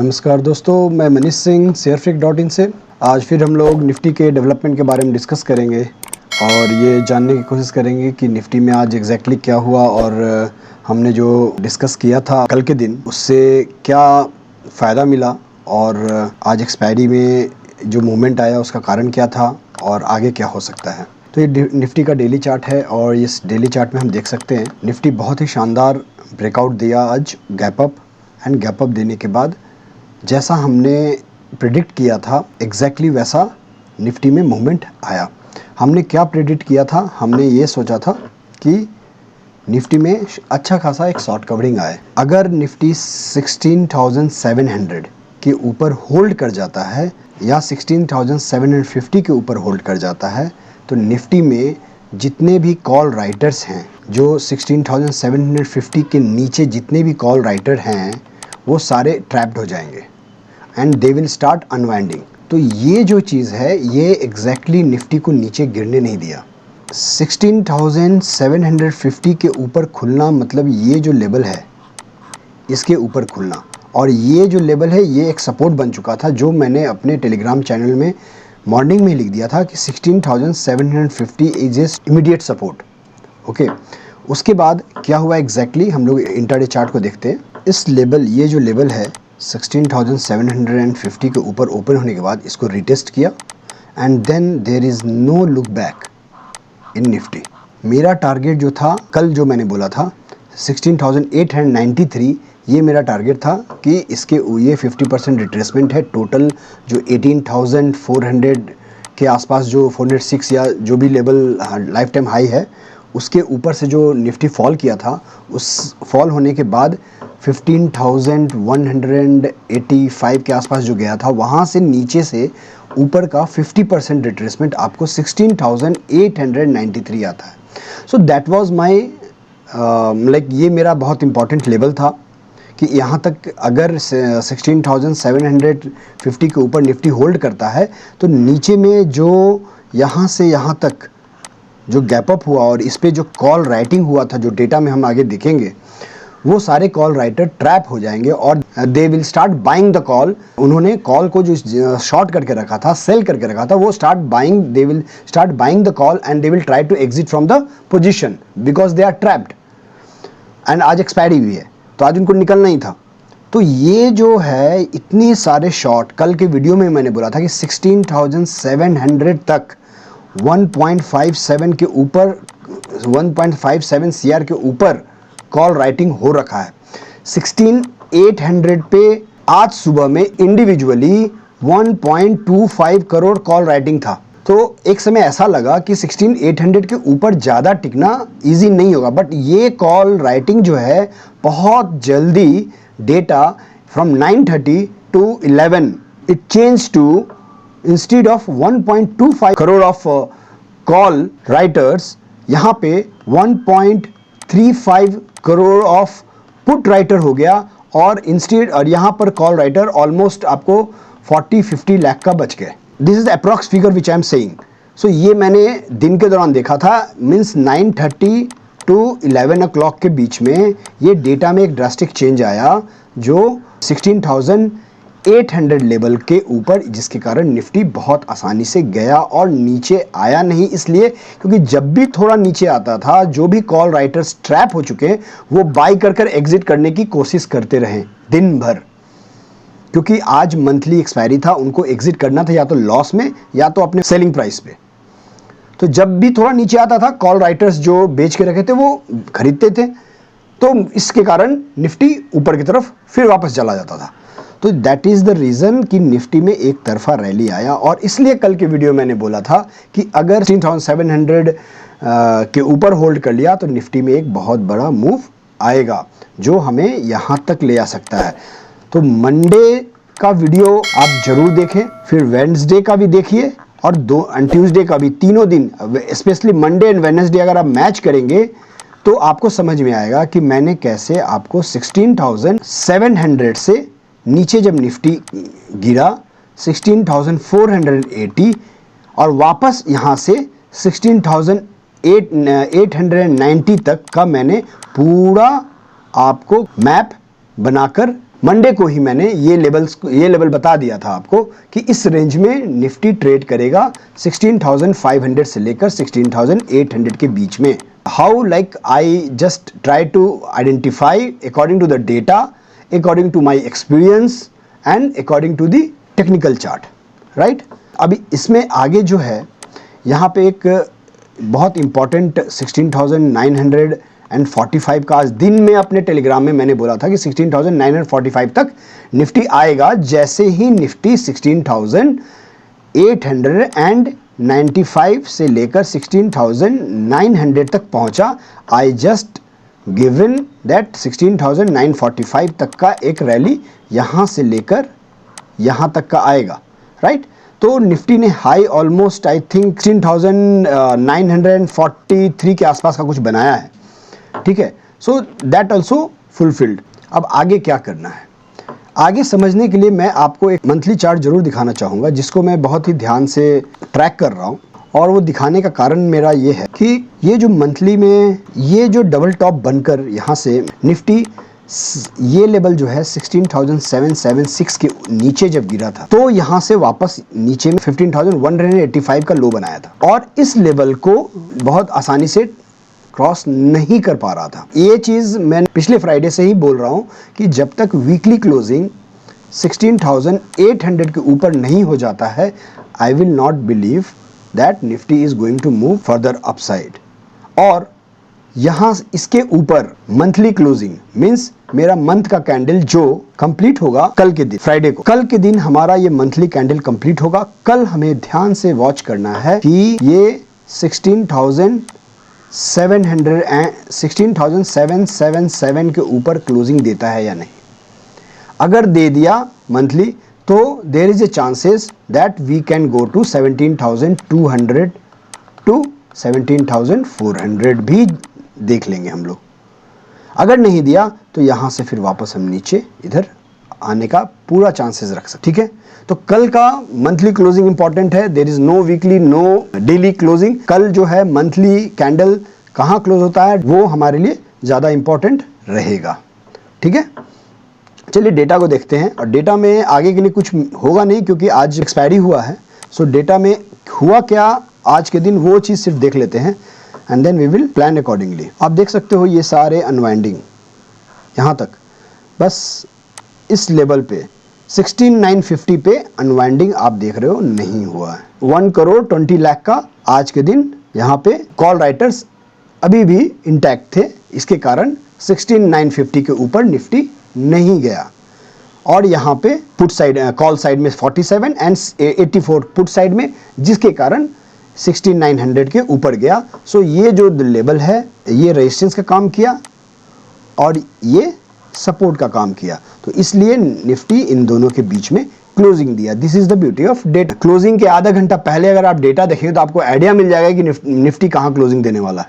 नमस्कार दोस्तों, मैं मनीष सिंह शेयरफ्रिक.in से। आज फिर हम लोग निफ्टी के डेवलपमेंट के बारे में डिस्कस करेंगे और ये जानने की कोशिश करेंगे कि निफ्टी में आज एग्जैक्टली क्या हुआ और हमने जो डिस्कस किया था कल के दिन उससे क्या फ़ायदा मिला और आज एक्सपायरी में जो मूवमेंट आया उसका कारण क्या था और आगे क्या हो सकता है। तो ये निफ्टी का डेली चार्ट है और इस डेली चार्ट में हम देख सकते हैं निफ्टी बहुत ही शानदार ब्रेकआउट दिया आज, गैप अप देने के बाद जैसा हमने प्रेडिक्ट किया था एग्जैक्टली वैसा निफ्टी में मूवमेंट आया। हमने क्या प्रेडिक्ट किया था, हमने ये सोचा था कि निफ्टी में अच्छा खासा एक शॉर्ट कवरिंग आए। अगर निफ्टी 16,700 के ऊपर होल्ड कर जाता है या 16,750 के ऊपर होल्ड कर जाता है तो निफ्टी में जितने भी कॉल राइटर्स हैं, जो 16,750 के नीचे जितने भी कॉल राइटर हैं वो सारे ट्रैप्ड हो जाएंगे and they will start unwinding. तो ये जो चीज़ है ये एग्जैक्टली निफ्टी को नीचे गिरने नहीं दिया। 16,750 के ऊपर खुलना मतलब ये जो लेवल है इसके ऊपर खुलना, और ये जो लेवल है ये एक सपोर्ट बन चुका था जो मैंने अपने टेलीग्राम चैनल में मॉर्निंग में लिख दिया था कि 16,750 is a immediate support. Okay, उसके बाद क्या हुआ एग्जैक्टली हम लोग इंट्राडे चार्ट को देखते हैं। इस लेवल, ये जो लेवल है 16,750 के ऊपर ओपन होने के बाद इसको रिटेस्ट किया and then there is no look back in Nifty. मेरा टारगेट जो था कल जो मैंने बोला था 16,893, ये मेरा टारगेट था कि इसके ये 50% रिट्रेसमेंट है। टोटल जो 18,400 के आसपास जो 406 या जो भी लेवल लाइफ टाइम हाई है उसके ऊपर से जो निफ्टी फॉल किया था, उस फॉल होने के बाद 15,185 के आसपास जो गया था वहाँ से नीचे से ऊपर का 50% रिट्रेसमेंट आपको 16,893 आता है। So that was my like ये मेरा बहुत इंपॉर्टेंट लेवल था कि यहाँ तक अगर 16,750 के ऊपर निफ्टी होल्ड करता है तो नीचे में जो यहाँ से यहाँ तक जो गैप अप हुआ और इस पे जो कॉल राइटिंग हुआ था, जो डेटा में हम आगे देखेंगे, वो सारे कॉल राइटर ट्रैप हो जाएंगे और दे will start buying the call. उन्होंने कॉल को जो शॉर्ट करके रखा था, सेल करके रखा था, वो they will start buying the call and they will try to exit from the position because they are trapped. And आज एक्सपायरी भी है तो आज उनको निकलना ही था। तो ये जो है इतनी सारे शॉर्ट, कल के वीडियो में मैंने बोला था कि 16,700 तक 1.57 के ऊपर 1.57 सीआर के ऊपर कॉल राइटिंग हो रखा है। 16,800 पे आज सुबह में इंडिविजुअली 1.25 करोड़ कॉल राइटिंग था। तो एक समय ऐसा लगा कि 16,800 के ऊपर ज़्यादा टिकना इजी नहीं होगा, बट ये कॉल राइटिंग जो है बहुत जल्दी data from 9:30 to 11 it change to instead of 1.25 crore of call writers, यहाँ पे 1.35 करोड़ ऑफ पुट राइटर हो गया और इंस्टेड, और यहाँ पर कॉल राइटर ऑलमोस्ट आपको 40-50 लाख का बच गए। This is approx figure which I am saying. So ये मैंने दिन के दौरान देखा था, मीन्स 9:30 to 11 o'clock के बीच में ये डेटा में एक ड्रास्टिक चेंज आया जो 16,800 लेवल के ऊपर, जिसके कारण निफ्टी बहुत आसानी से गया और नीचे आया नहीं, इसलिए क्योंकि जब भी थोड़ा नीचे आता था जो भी कॉल राइटर्स ट्रैप हो चुके वो बाई कर एग्जिट करने की कोशिश करते रहे दिन भर, क्योंकि आज मंथली एक्सपायरी था, उनको एग्जिट करना था या तो लॉस में या तो अपने सेलिंग प्राइस पे। तो जब भी थोड़ा नीचे आता था कॉल राइटर्स जो बेच के रखे थे वो खरीदते थे, तो इसके कारण निफ्टी ऊपर की तरफ फिर वापस चला जाता था। तो दैट इज़ द रीज़न कि निफ्टी में एक तरफा रैली आया और इसलिए कल के वीडियो मैंने बोला था कि अगर 16,700 के ऊपर होल्ड कर लिया तो निफ्टी में एक बहुत बड़ा मूव आएगा जो हमें यहाँ तक ले आ सकता है। तो मंडे का वीडियो आप जरूर देखें, फिर वेडनेसडे का भी देखिए और ट्यूसडे का भी, तीनों दिन, स्पेशली मंडे एंड वेडनेसडे अगर आप मैच करेंगे तो आपको समझ में आएगा कि मैंने कैसे आपको 16,700 से नीचे जब निफ्टी गिरा 16,480 और वापस यहाँ से 16,890 तक का मैंने पूरा आपको मैप बनाकर मंडे को ही मैंने ये लेवल बता दिया था आपको कि इस रेंज में निफ्टी ट्रेड करेगा 16,500 से लेकर 16,800 के बीच में। How like I just try to identify according to the data, according to my experience and according to the technical chart, right. अभी इसमें आगे जो है यहाँ पे एक बहुत इंपॉर्टेंट 16,945 का आज दिन में अपने टेलीग्राम में मैंने बोला था कि 16,945 तक निफ्टी आएगा। जैसे ही निफ्टी 16,895 से लेकर 16,900 तक पहुंचा, आई जस्ट गिवन दैट 16,945 तक का एक रैली यहाँ से लेकर यहाँ तक का आएगा, राइट। तो निफ्टी ने हाई ऑलमोस्ट आई थिंक 16,943 के आसपास का कुछ बनाया है, ठीक है। So that also fulfilled. अब आगे क्या करना है, आगे समझने के लिए मैं आपको एक मंथली चार्ट जरूर दिखाना चाहूँगा जिसको मैं बहुत ही ध्यान से ट्रैक कर रहा हूँ। और वो दिखाने का कारण मेरा ये है कि ये जो मंथली में ये जो डबल टॉप बनकर यहाँ से निफ्टी ये लेवल जो है 16,776 के नीचे जब गिरा था तो यहाँ से वापस नीचे में 15,185 का लो बनाया था और इस लेवल को बहुत आसानी से क्रॉस नहीं कर पा रहा था। ये चीज़ मैं पिछले फ्राइडे से ही बोल रहा हूँ कि जब तक वीकली क्लोजिंग 16,800 के ऊपर नहीं हो जाता है, I will not believe that Nifty is going to move further upside. और यहाँ इसके ऊपर मंथली क्लोजिंग मींस मेरा मंथ का कैंडल जो कंप्लीट होगा कल के दिन, फ्राइडे को, कल के दिन हमारा ये मंथली कैंडल कंप्लीट होगा। कल हमें ध्यान से वॉच करना है कि ये 16,777 के ऊपर क्लोजिंग देता है या नहीं। अगर दे दिया मंथली तो there is a chances that we can go to 17,200 to 17,400 भी देख लेंगे हम लोग। अगर नहीं दिया तो यहाँ से फिर वापस हम नीचे इधर आने का पूरा चांसेस रख सकते, ठीक है। तो कल का मंथली क्लोजिंग इंपॉर्टेंट है। There is no weekly no daily closing. कल जो है मंथली कैंडल कहाँ क्लोज होता है वो हमारे लिए ज़्यादा इंपॉर्टेंट रहेगा, ठीक है। चलिए डेटा को देखते हैं। और डेटा में आगे के लिए कुछ होगा नहीं क्योंकि आज एक्सपायरी हुआ है। सो डेटा में हुआ क्या आज के दिन वो चीज़ सिर्फ देख लेते हैं and then we will plan accordingly. आप देख सकते हो ये सारे अनवाइंडिंग यहाँ तक बस इस लेवल पे 16,950 पे अनवाइंडिंग आप देख रहे हो नहीं हुआ है। 1,20,00,000 का आज के दिन यहाँ पे कॉल राइटर्स अभी भी इंटैक्ट थे, इसके कारण 16,950 के ऊपर निफ्टी नहीं गया। और यहाँ पे पुट साइड कॉल साइड में 47 एंड 84 पुट साइड में, जिसके कारण 16,900 के ऊपर गया। सो ये जो लेवल है ये रेजिस्टेंस का काम किया और ये सपोर्ट का काम किया। तो इसलिए निफ्टी इन दोनों के बीच में क्लोजिंग दिया। This is the beauty of data. Closing के आधा घंटा पहले अगर आप डेटा देखेंगे तो आपको आइडिया मिल जाएगा कि निफ्टी कहाँ क्लोजिंग देने वाला है,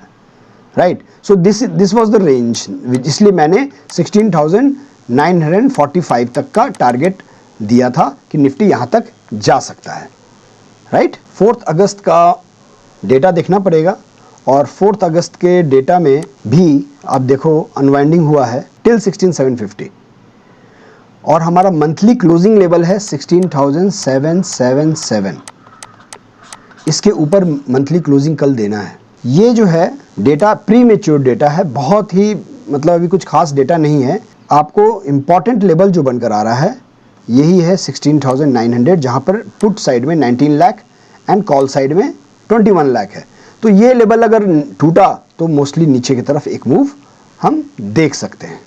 right. So this was the range, इसलिए मैंने 16,945 तक का टारगेट दिया था कि निफ्टी यहाँ तक जा सकता है, राइट। 4 अगस्त का डेटा देखना पड़ेगा और 4 अगस्त के डेटा में भी आप देखो अनवाइंडिंग हुआ है टिल 16,750 और हमारा मंथली क्लोजिंग लेवल है 16,777। इसके ऊपर मंथली क्लोजिंग कल देना है। ये जो है डेटा प्री मैच्योर डेटा है, बहुत ही मतलब अभी कुछ खास डेटा नहीं है। आपको इम्पॉर्टेंट लेवल जो बनकर आ रहा है यही है 16,900, जहाँ पर पुट साइड में 19 लाख एंड कॉल साइड में 21 लाख है। तो ये लेवल अगर टूटा तो मोस्टली नीचे की तरफ एक मूव हम देख सकते हैं,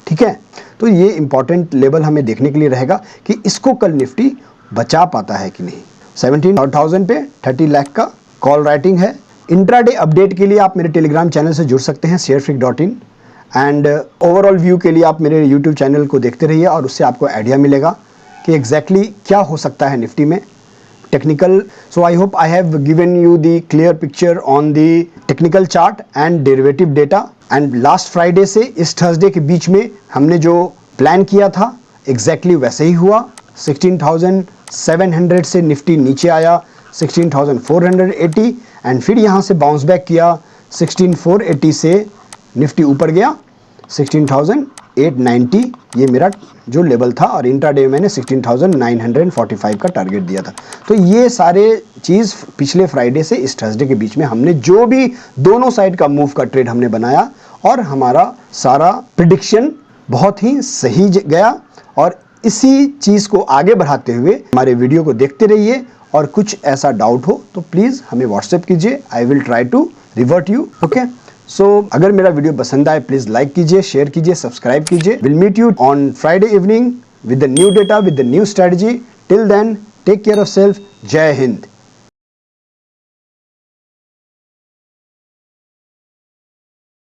ठीक है। तो ये इंपॉर्टेंट लेवल हमें देखने के लिए रहेगा कि इसको कल निफ्टी बचा पाता है कि नहीं। 17,000 पे 30 लाख का कॉल राइटिंग है। इंट्राडे अपडेट के लिए आप मेरे टेलीग्राम चैनल से जुड़ सकते हैं sharefreak.in एंड ओवरऑल व्यू के लिए आप मेरे यूट्यूब चैनल को देखते रहिए और उससे आपको आइडिया मिलेगा कि एग्जैक्टली क्या हो सकता है निफ्टी में technical. So I hope I have given you the clear picture on the technical chart and derivative data. And last Friday से इस थर्सडे के बीच में हमने जो प्लान किया था एग्जैक्टली वैसे ही हुआ। 16,700 से निफ्टी नीचे आया 16,480 एंड फिर यहाँ से बाउंस बैक किया 16,480 से निफ्टी ऊपर गया 16,000 890 ये मेरा जो लेवल था, और इंट्राडे में मैंने 16,945 का टारगेट दिया था। तो ये सारे चीज़ पिछले फ्राइडे से इस थर्सडे के बीच में हमने जो भी दोनों साइड का मूव का ट्रेड हमने बनाया, और हमारा सारा प्रिडिक्शन बहुत ही सही गया। और इसी चीज़ को आगे बढ़ाते हुए हमारे वीडियो को देखते रहिए, और कुछ ऐसा डाउट हो तो प्लीज़ हमें व्हाट्सएप कीजिए, I will try to revert you. Okay, so अगर मेरा वीडियो पसंद आए प्लीज़ लाइक कीजिए, शेयर कीजिए, सब्सक्राइब कीजिए। Will meet you on Friday evening with the new data, with the new strategy. Till then take care of self. जय हिंद।